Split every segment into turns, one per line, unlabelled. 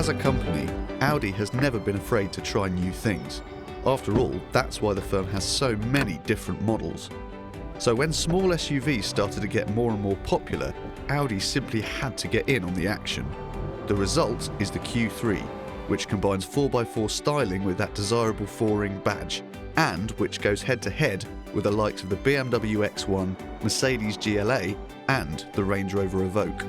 As a company, Audi has never been afraid to try new things. After all, that's why the firm has so many different models. So when small SUVs started to get more and more popular, Audi simply had to get in on the action. The result is the Q3, which combines 4x4 styling with that desirable 4-ring badge, and which goes head-to-head with the likes of the BMW X1, Mercedes GLA, and the Range Rover Evoque.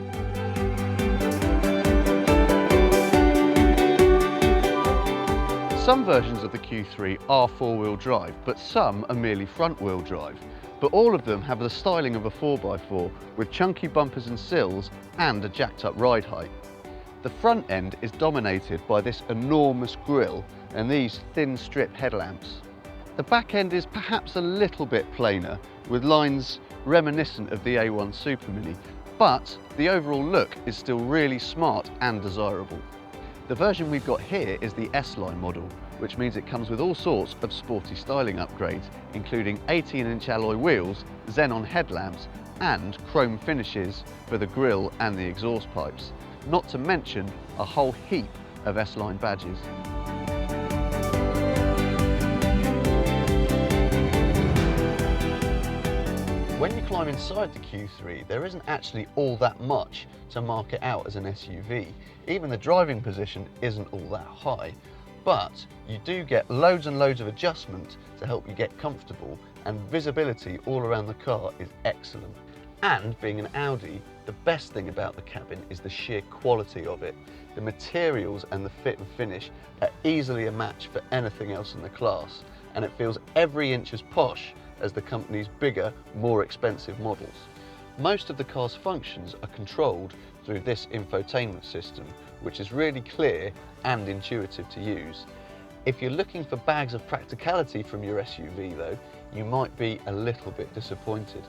Some versions of the Q3 are four-wheel drive, but some are merely front-wheel drive. But all of them have the styling of a 4x4 with chunky bumpers and sills and a jacked-up ride height. The front end is dominated by this enormous grille and these thin strip headlamps. The back end is perhaps a little bit plainer, with lines reminiscent of the A1 Super Mini, but the overall look is still really smart and desirable. The version we've got here is the S-Line model, which means it comes with all sorts of sporty styling upgrades, including 18-inch alloy wheels, xenon headlamps, and chrome finishes for the grille and the exhaust pipes, not to mention a whole heap of S-Line badges. When you climb inside the Q3, there isn't actually all that much to mark it out as an SUV. Even the driving position isn't all that high, but you do get loads and loads of adjustment to help you get comfortable, and visibility all around the car is excellent. And being an Audi, the best thing about the cabin is the sheer quality of it. The materials and the fit and finish are easily a match for anything else in the class, and it feels every inch as posh as the company's bigger, more expensive models. Most of the car's functions are controlled through this infotainment system, which is really clear and intuitive to use. If you're looking for bags of practicality from your SUV though, you might be a little bit disappointed.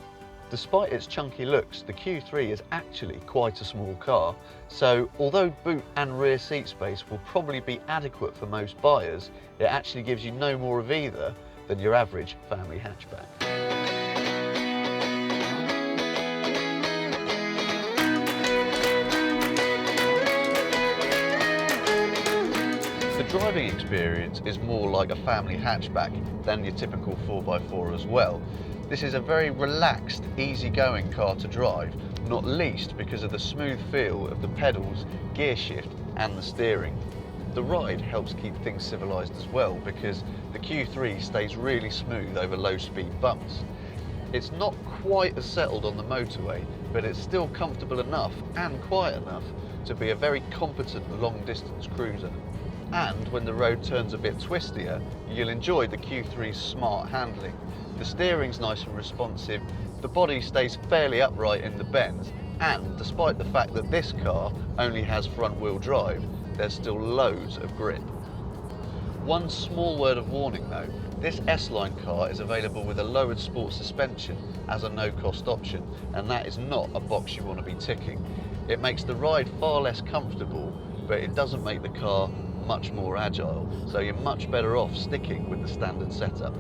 Despite its chunky looks, the Q3 is actually quite a small car, so although boot and rear seat space will probably be adequate for most buyers, it actually gives you no more of either than your average family hatchback. The driving experience is more like a family hatchback than your typical 4x4 as well. This is a very relaxed, easygoing car to drive, not least because of the smooth feel of the pedals, gear shift and the steering. The ride helps keep things civilised as well, because the Q3 stays really smooth over low-speed bumps. It's not quite as settled on the motorway, but it's still comfortable enough and quiet enough to be a very competent long-distance cruiser. And when the road turns a bit twistier, you'll enjoy the Q3's smart handling. The steering's nice and responsive, the body stays fairly upright in the bends, and despite the fact that this car only has front-wheel drive, there's still loads of grip. One small word of warning though, this S-Line car is available with a lowered sport suspension as a no-cost option, and that is not a box you want to be ticking. It makes the ride far less comfortable, but it doesn't make the car much more agile, so you're much better off sticking with the standard setup.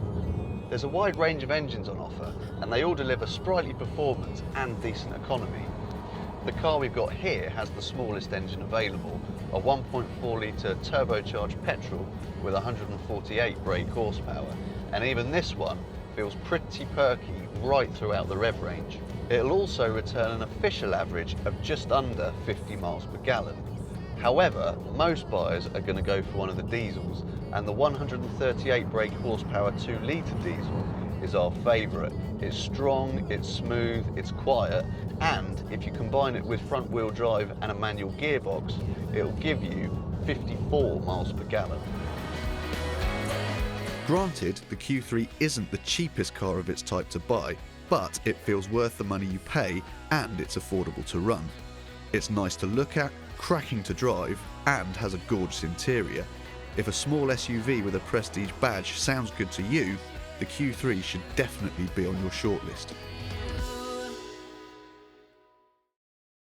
There's a wide range of engines on offer, and they all deliver sprightly performance and decent economy. The car we've got here has the smallest engine available, a 1.4 litre turbocharged petrol with 148 brake horsepower, and even this one feels pretty perky right throughout the rev range. It'll also return an official average of just under 50 miles per gallon. However, most buyers are going to go for one of the diesels, and the 138 brake horsepower 2 litre diesel is our favourite. It's strong, it's smooth, it's quiet, and if you combine it with front wheel drive and a manual gearbox, it'll give you 54 miles per gallon.
Granted, the Q3 isn't the cheapest car of its type to buy, but it feels worth the money you pay and it's affordable to run. It's nice to look at, cracking to drive, and has a gorgeous interior. If a small SUV with a prestige badge sounds good to you, the Q3 should definitely be on your shortlist.